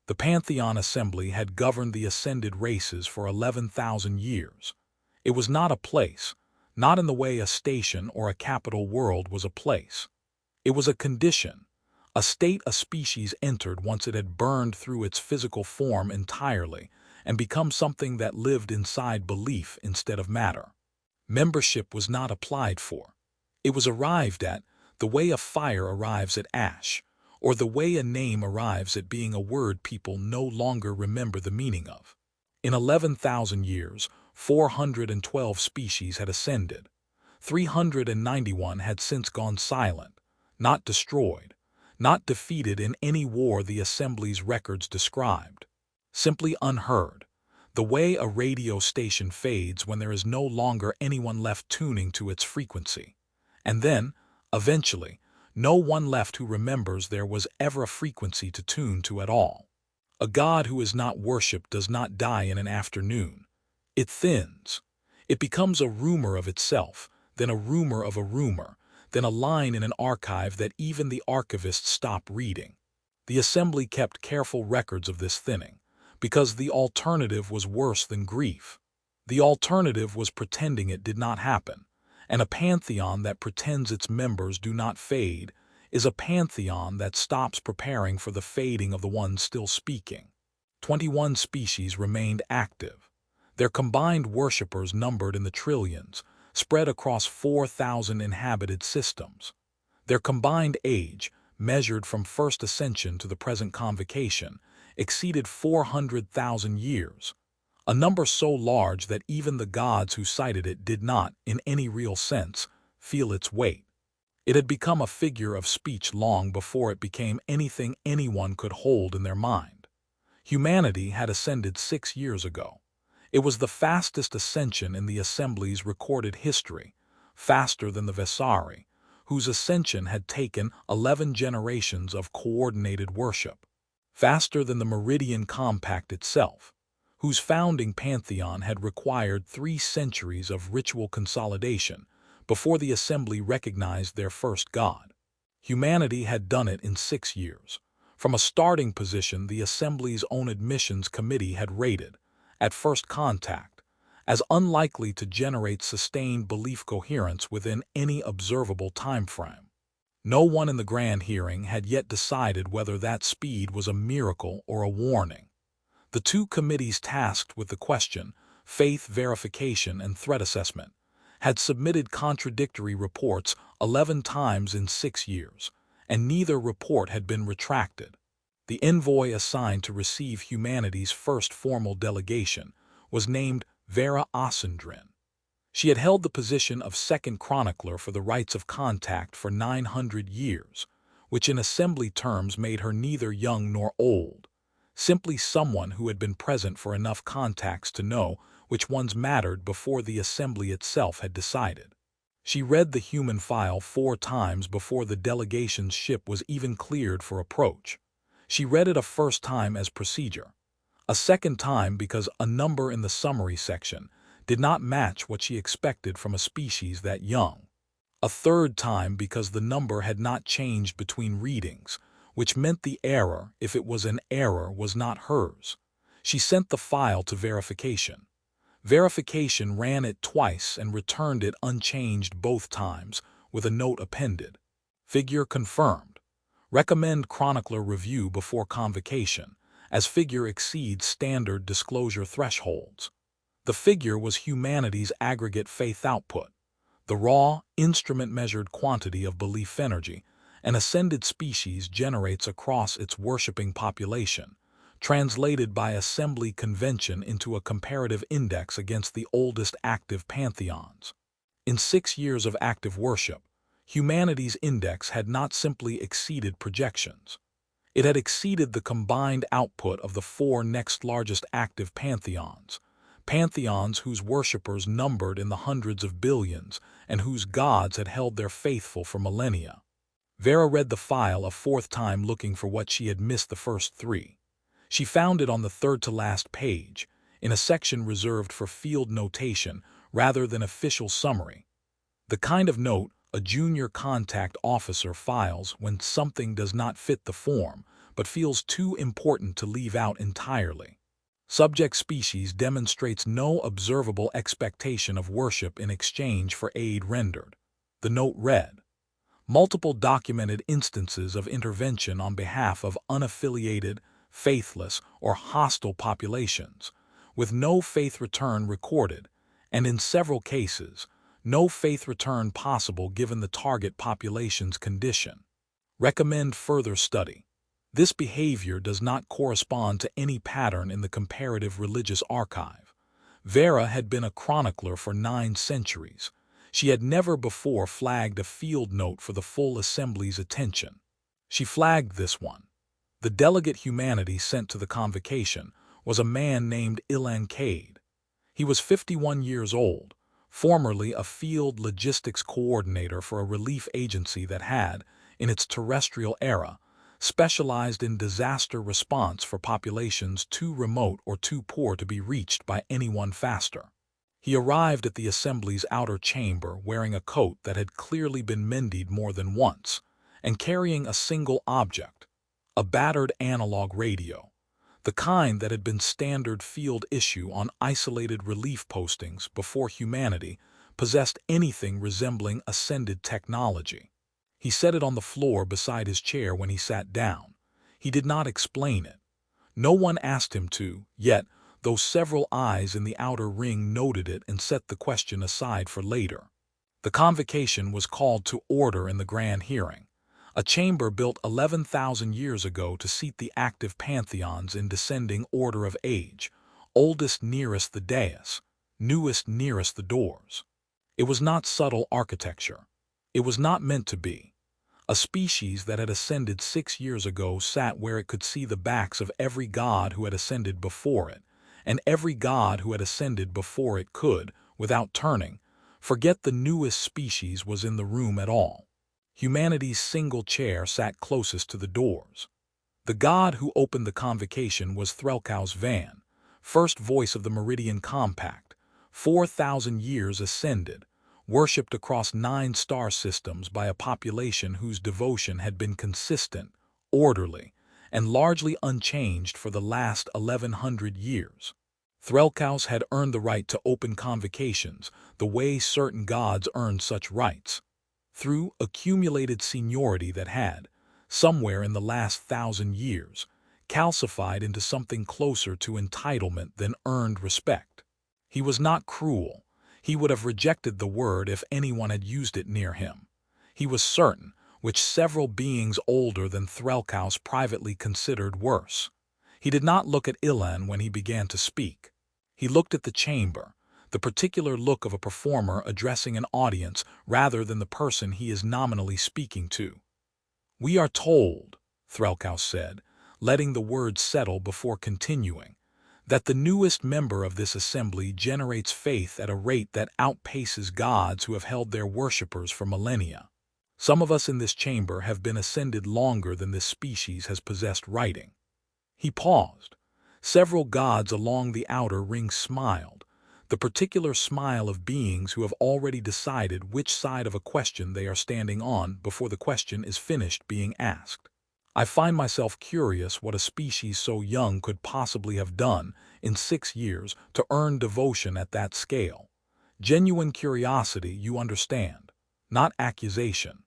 The Pantheon Assembly had governed the ascended races for 11,000 years. It was not a place, not in the way a station or a capital world was a place. It was a condition, a state a species entered once it had burned through its physical form entirely and become something that lived inside belief instead of matter. Membership was not applied for. It was arrived at the way a fire arrives at ash, or the way a name arrives at being a word people no longer remember the meaning of. In 11,000 years, 412 species had ascended. 391 had since gone silent, not destroyed, not defeated in any war the Assembly's records described. Simply unheard, the way a radio station fades when there is no longer anyone left tuning to its frequency. And then, eventually, no one left who remembers there was ever a frequency to tune to at all. A god who is not worshipped does not die in an afternoon. It thins. It becomes a rumor of itself, then a rumor of a rumor, then a line in an archive that even the archivists stop reading. The Assembly kept careful records of this thinning, because the alternative was worse than grief. The alternative was pretending it did not happen, and a pantheon that pretends its members do not fade is a pantheon that stops preparing for the fading of the ones still speaking. 21 species remained active. Their combined worshippers numbered in the trillions, spread across 4,000 inhabited systems. Their combined age, measured from first ascension to the present convocation, exceeded 400,000 years, a number so large that even the gods who cited it did not, in any real sense, feel its weight. It had become a figure of speech long before it became anything anyone could hold in their mind. Humanity had ascended 6 years ago. It was the fastest ascension in the Assembly's recorded history, faster than the Vesari, whose ascension had taken 11 generations of coordinated worship, faster than the Meridian Compact itself, whose founding pantheon had required 3 centuries of ritual consolidation before the Assembly recognized their first god. Humanity had done it in 6 years. From a starting position the Assembly's own admissions committee had rated, at first contact, as unlikely to generate sustained belief coherence within any observable time frame. No one in the grand hearing had yet decided whether that speed was a miracle or a warning. The 2 committees tasked with the question, faith verification and threat assessment, had submitted contradictory reports 11 times in 6 years, and neither report had been retracted. The envoy assigned to receive humanity's first formal delegation was named Vera Ossendrin. She had held the position of second chronicler for the rights of contact for 900 years, which in Assembly terms made her neither young nor old, simply someone who had been present for enough contacts to know which ones mattered before the Assembly itself had decided. She read the human file 4 times before the delegation's ship was even cleared for approach. She read it a first time as procedure, a second time because a number in the summary section did not match what she expected from a species that young, a third time because the number had not changed between readings, which meant the error, if it was an error, was not hers. She sent the file to verification. Verification ran it twice and returned it unchanged both times, with a note appended. Figure confirmed. Recommend chronicler review before convocation, as figure exceeds standard disclosure thresholds. The figure was humanity's aggregate faith output, the raw, instrument-measured quantity of belief energy an ascended species generates across its worshipping population, translated by Assembly convention into a comparative index against the oldest active pantheons. In 6 years of active worship, humanity's index had not simply exceeded projections. It had exceeded the combined output of the 4 next largest active pantheons, pantheons whose worshippers numbered in the hundreds of billions and whose gods had held their faithful for millennia. Vera read the file a 4th time looking for what she had missed the first 3. She found it on the 3rd-to-last page, in a section reserved for field notation rather than official summary, the kind of note a junior contact officer files when something does not fit the form, but feels too important to leave out entirely. Subject species demonstrates no observable expectation of worship in exchange for aid rendered. The note read, multiple documented instances of intervention on behalf of unaffiliated, faithless, or hostile populations, with no faith return recorded, and in several cases, no faith return possible given the target population's condition. Recommend further study. This behavior does not correspond to any pattern in the comparative religious archive. Vera had been a chronicler for 9 centuries. She had never before flagged a field note for the full assembly's attention. She flagged this one. The delegate humanity sent to the convocation was a man named Ilan Cade. He was 51 years old, formerly a field logistics coordinator for a relief agency that had, in its terrestrial era, specialized in disaster response for populations too remote or too poor to be reached by anyone faster. He arrived at the assembly's outer chamber wearing a coat that had clearly been mended more than once, and carrying a single object, a battered analog radio, the kind that had been standard field issue on isolated relief postings before humanity possessed anything resembling ascended technology. He set it on the floor beside his chair when he sat down. He did not explain it. No one asked him to, yet, though several eyes in the outer ring noted it and set the question aside for later. The convocation was called to order in the grand hearing, a chamber built 11,000 years ago to seat the active pantheons in descending order of age, oldest nearest the dais, newest nearest the doors. It was not subtle architecture. It was not meant to be. A species that had ascended 6 years ago sat where it could see the backs of every god who had ascended before it, and every god who had ascended before it could, without turning, forget the newest species was in the room at all. Humanity's single chair sat closest to the doors. The god who opened the convocation was Threlkaus Van, first voice of the Meridian Compact, 4,000 years ascended, worshipped across 9 star systems by a population whose devotion had been consistent, orderly, and largely unchanged for the last 1,100 years. Threlkaus had earned the right to open convocations the way certain gods earned such rights, through accumulated seniority that had, somewhere in the last 1,000 years, calcified into something closer to entitlement than earned respect. He was not cruel. He would have rejected the word if anyone had used it near him. He was certain, which several beings older than Threlkaus privately considered worse. He did not look at Ilan when he began to speak. He looked at the chamber, the particular look of a performer addressing an audience rather than the person he is nominally speaking to. "We are told," Threlkaus said, letting the words settle before continuing, "that the newest member of this assembly generates faith at a rate that outpaces gods who have held their worshippers for millennia. Some of us in this chamber have been ascended longer than this species has possessed writing." He paused. Several gods along the outer ring smiled, the particular smile of beings who have already decided which side of a question they are standing on before the question is finished being asked. I find myself curious what a species so young could possibly have done in 6 years to earn devotion at that scale. Genuine curiosity, you understand, not accusation.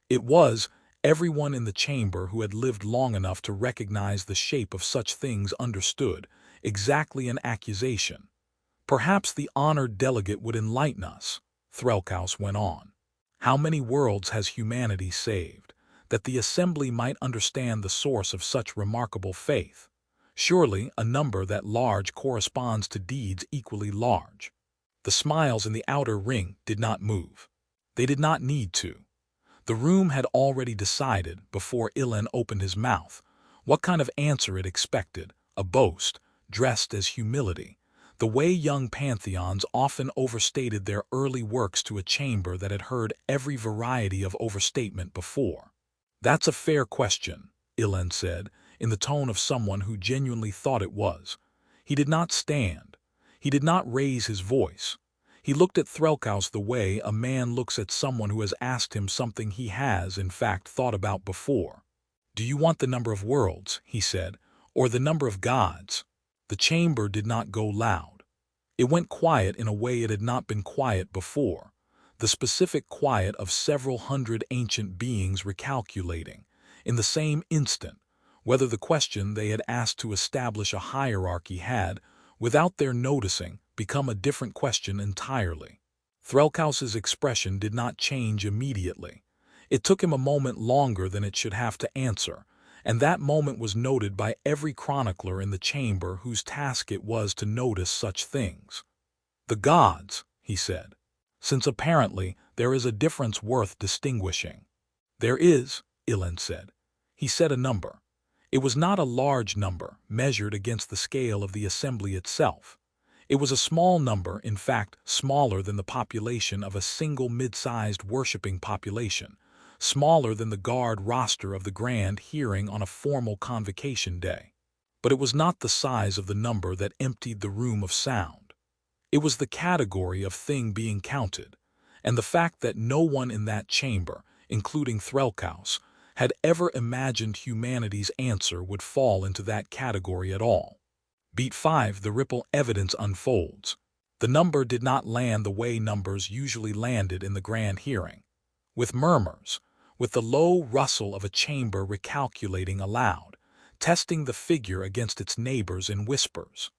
It was everyone in the chamber who had lived long enough to recognize the shape of such things understood exactly an accusation. "Perhaps the honored delegate would enlighten us," Threlkaus went on. "How many worlds has humanity saved, that the assembly might understand the source of such remarkable faith? Surely a number that large corresponds to deeds equally large." The smiles in the outer ring did not move. They did not need to. The room had already decided, before Ilan opened his mouth, what kind of answer it expected, a boast, dressed as humility, the way young pantheons often overstated their early works to a chamber that had heard every variety of overstatement before. "That's a fair question," Ilan said, in the tone of someone who genuinely thought it was. He did not stand. He did not raise his voice. He looked at Threlkaus the way a man looks at someone who has asked him something he has, in fact, thought about before. "Do you want the number of worlds," he said, "or the number of gods?" The chamber did not go loud. It went quiet in a way it had not been quiet before, the specific quiet of several hundred ancient beings recalculating, in the same instant, whether the question they had asked to establish a hierarchy had, without their noticing, become a different question entirely. Threlkaus's expression did not change immediately. It took him a moment longer than it should have to answer, and that moment was noted by every chronicler in the chamber whose task it was to notice such things. "The gods," he said, "since apparently there is a difference worth distinguishing." "There is," Ilan said. He said a number. It was not a large number, measured against the scale of the assembly itself. It was a small number, in fact, smaller than the population of a single mid-sized worshipping population, smaller than the guard roster of the grand hearing on a formal convocation day. But it was not the size of the number that emptied the room of sound. It was the category of thing being counted, and the fact that no one in that chamber, including Threlkaus, had ever imagined humanity's answer would fall into that category at all. Beat 5, the ripple evidence unfolds. The number did not land the way numbers usually landed in the grand hearing. With murmurs, with the low rustle of a chamber recalculating aloud, testing the figure against its neighbors in whispers.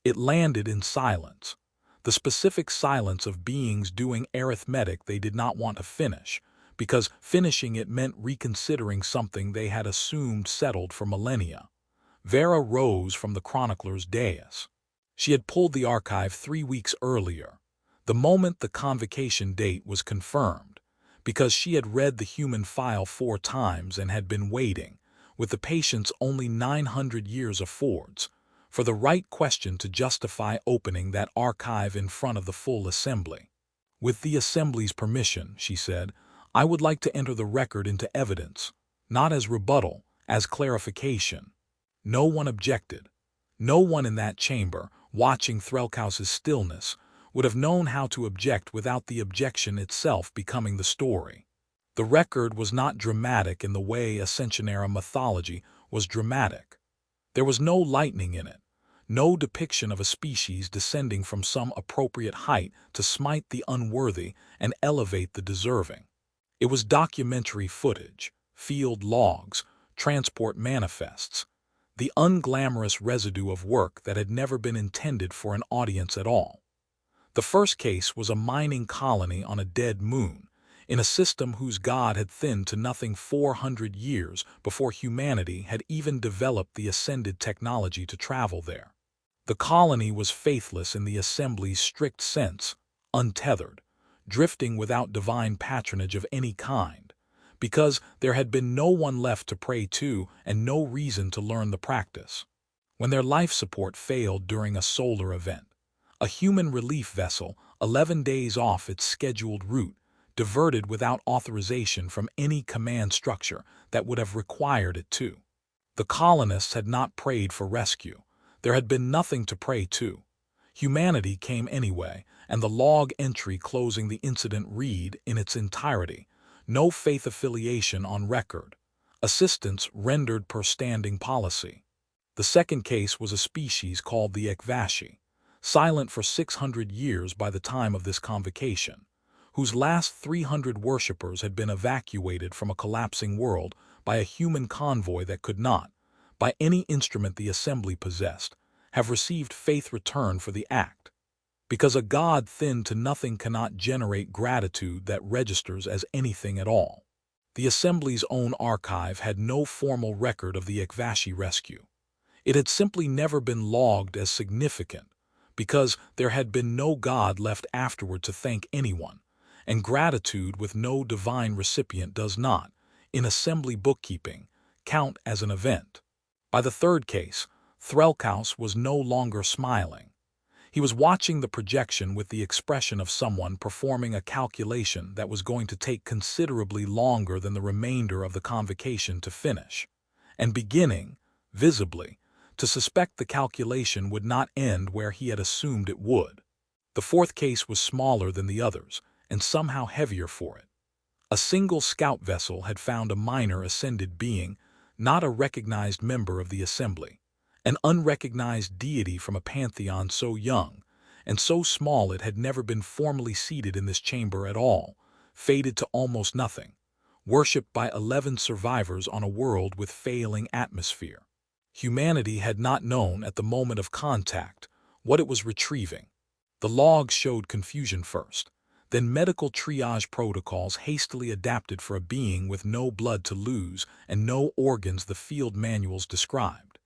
It landed in silence, the specific silence of beings doing arithmetic they did not want to finish, because finishing it meant reconsidering something they had assumed settled for millennia. Vera rose from the chronicler's dais. She had pulled the archive 3 weeks earlier, the moment the convocation date was confirmed, because she had read the human file 4 times and had been waiting, with the patience only 900 years affords, for the right question to justify opening that archive in front of the full assembly. "With the assembly's permission," she said, "I would like to enter the record into evidence, not as rebuttal, as clarification." No one objected. No one in that chamber, watching Threlkaus's stillness, would have known how to object without the objection itself becoming the story. The record was not dramatic in the way Ascensionera mythology was dramatic. There was no lightning in it, no depiction of a species descending from some appropriate height to smite the unworthy and elevate the deserving. It was documentary footage, field logs, transport manifests, the unglamorous residue of work that had never been intended for an audience at all. The first case was a mining colony on a dead moon, in a system whose god had thinned to nothing 400 years before humanity had even developed the ascended technology to travel there. The colony was faithless in the assembly's strict sense, untethered, drifting without divine patronage of any kind, because there had been no one left to pray to and no reason to learn the practice. When their life support failed during a solar event, a human relief vessel, 11 days off its scheduled route, diverted without authorization from any command structure that would have required it to. The colonists had not prayed for rescue. There had been nothing to pray to. Humanity came anyway, and the log entry closing the incident read in its entirety, "No faith affiliation on record. Assistance rendered per standing policy." The second case was a species called the Ekvashi, silent for 600 years by the time of this convocation, whose last 300 worshippers had been evacuated from a collapsing world by a human convoy that could not, by any instrument the assembly possessed, have received faith return for the act. Because a god thinned to nothing cannot generate gratitude that registers as anything at all. The assembly's own archive had no formal record of the Ekvashi rescue. It had simply never been logged as significant, because there had been no god left afterward to thank anyone, and gratitude with no divine recipient does not, in assembly bookkeeping, count as an event. By the third case, Threlkaus was no longer smiling. He was watching the projection with the expression of someone performing a calculation that was going to take considerably longer than the remainder of the convocation to finish, and beginning, visibly, to suspect the calculation would not end where he had assumed it would. The fourth case was smaller than the others, and somehow heavier for it. A single scout vessel had found a minor ascended being, not a recognized member of the assembly, an unrecognized deity from a pantheon so young and so small it had never been formally seated in this chamber at all, faded to almost nothing, worshipped by 11 survivors on a world with failing atmosphere. Humanity had not known at the moment of contact what it was retrieving. The logs showed confusion first, then medical triage protocols hastily adapted for a being with no blood to lose and no organs the field manuals described.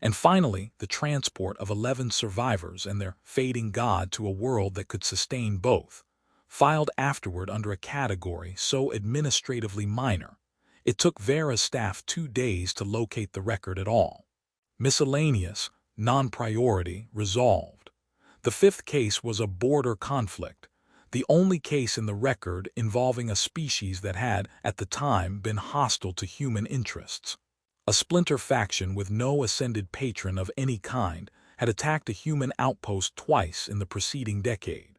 And finally, the transport of 11 survivors and their fading god to a world that could sustain both, filed afterward under a category so administratively minor, it took Vera's staff 2 days to locate the record at all. Miscellaneous, non-priority, resolved. The 5th case was a border conflict, the only case in the record involving a species that had, at the time, been hostile to human interests. A splinter faction with no ascended patron of any kind had attacked a human outpost twice in the preceding decade.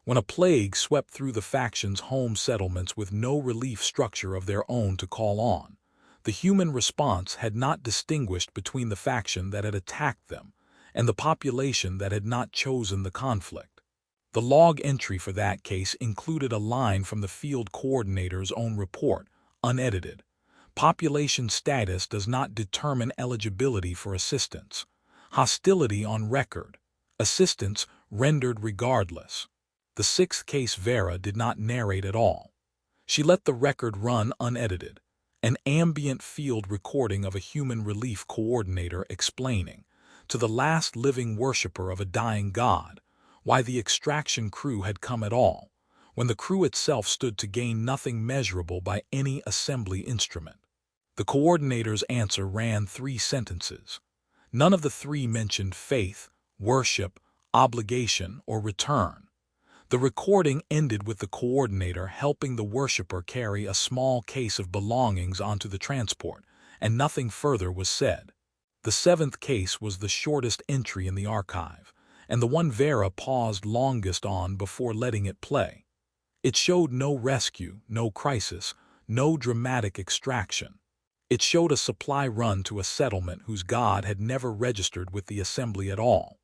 When a plague swept through the faction's home settlements with no relief structure of their own to call on, the human response had not distinguished between the faction that had attacked them and the population that had not chosen the conflict. The log entry for that case included a line from the field coordinator's own report, unedited. Population status does not determine eligibility for assistance. Hostility on record. Assistance rendered regardless. The 6th case Vera did not narrate at all. She let the record run unedited, an ambient field recording of a human relief coordinator explaining, to the last living worshiper of a dying god, why the extraction crew had come at all, when the crew itself stood to gain nothing measurable by any assembly instrument. The coordinator's answer ran 3 sentences. None of the 3 mentioned faith, worship, obligation, or return. The recording ended with the coordinator helping the worshiper carry a small case of belongings onto the transport, and nothing further was said. The 7th case was the shortest entry in the archive, and the one Vera paused longest on before letting it play. It showed no rescue, no crisis, no dramatic extraction. It showed a supply run to a settlement whose god had never registered with the assembly at all,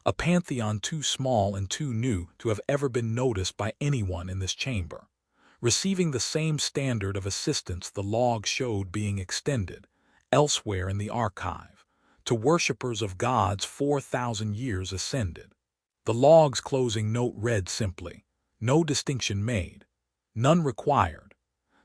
a pantheon too small and too new to have ever been noticed by anyone in this chamber, receiving the same standard of assistance the log showed being extended, elsewhere in the archive, to worshippers of gods 4,000 years ascended. The log's closing note read simply, no distinction made, none required.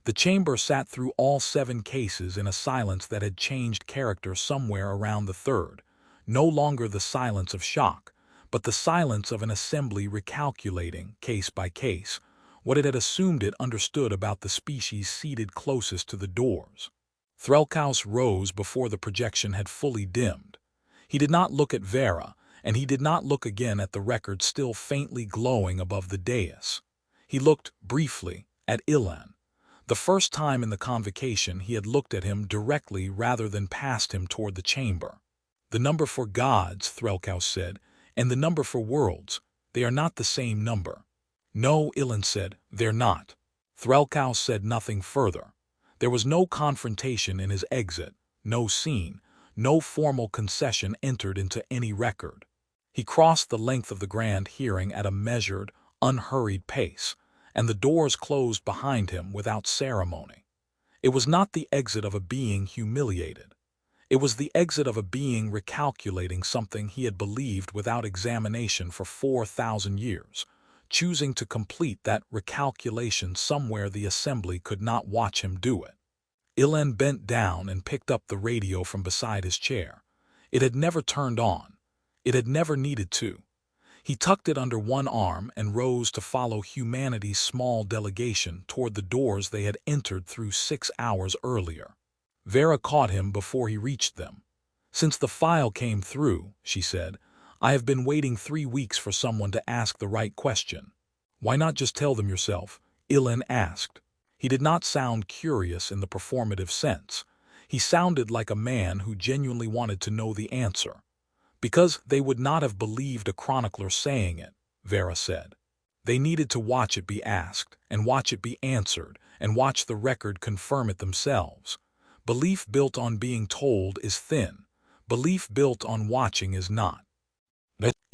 The chamber sat through all 7 cases in a silence that had changed character somewhere around the 3rd, no longer the silence of shock, but the silence of an assembly recalculating, case by case, what it had assumed it understood about the species seated closest to the doors. Threlkaus rose before the projection had fully dimmed. He did not look at Vera, and he did not look again at the record still faintly glowing above the dais. He looked, briefly, at Ilan. The first time in the convocation he had looked at him directly rather than past him toward the chamber. "The number for gods," Threlkaus said, "and the number for worlds, they are not the same number." "No," Ilan said, "they're not." Threlkaus said nothing further. There was no confrontation in his exit, no scene, no formal concession entered into any record. He crossed the length of the grand hearing at a measured, unhurried pace, and the doors closed behind him without ceremony. It was not the exit of a being humiliated. It was the exit of a being recalculating something he had believed without examination for 4,000 years, choosing to complete that recalculation somewhere the assembly could not watch him do it. Ilan bent down and picked up the radio from beside his chair. It had never turned on. It had never needed to. He tucked it under one arm and rose to follow humanity's small delegation toward the doors they had entered through 6 hours earlier. Vera caught him before he reached them. "Since the file came through," she said, "I have been waiting 3 weeks for someone to ask the right question." "Why not just tell them yourself?" Ilan asked. He did not sound curious in the performative sense. He sounded like a man who genuinely wanted to know the answer. "Because they would not have believed a chronicler saying it," Vera said. "They needed to watch it be asked, and watch it be answered, and watch the record confirm it themselves. Belief built on being told is thin. Belief built on watching is not.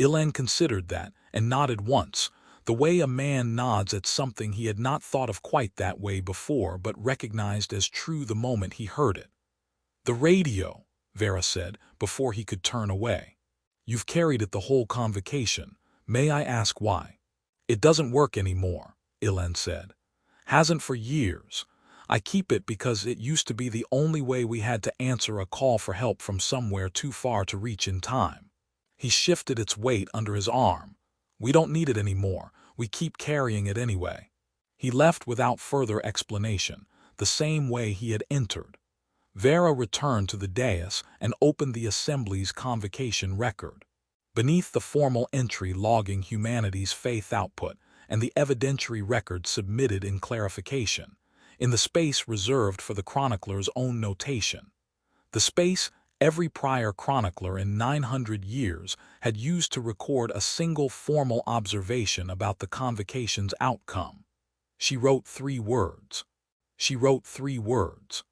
Ilan considered that and nodded once, the way a man nods at something he had not thought of quite that way before but recognized as true the moment he heard it. "The radio," Vera said, before he could turn away. "You've carried it the whole convocation. May I ask why?" "It doesn't work anymore," Ilan said. "Hasn't for years. I keep it because it used to be the only way we had to answer a call for help from somewhere too far to reach in time." He shifted its weight under his arm. "We don't need it anymore. We keep carrying it anyway." He left without further explanation, the same way he had entered. Vera returned to the dais and opened the Assembly's convocation record. Beneath the formal entry logging humanity's faith output and the evidentiary record submitted in clarification, in the space reserved for the chronicler's own notation. The space every prior chronicler in 900 years had used to record a single formal observation about the convocation's outcome. She wrote 3 words. She wrote 3 words.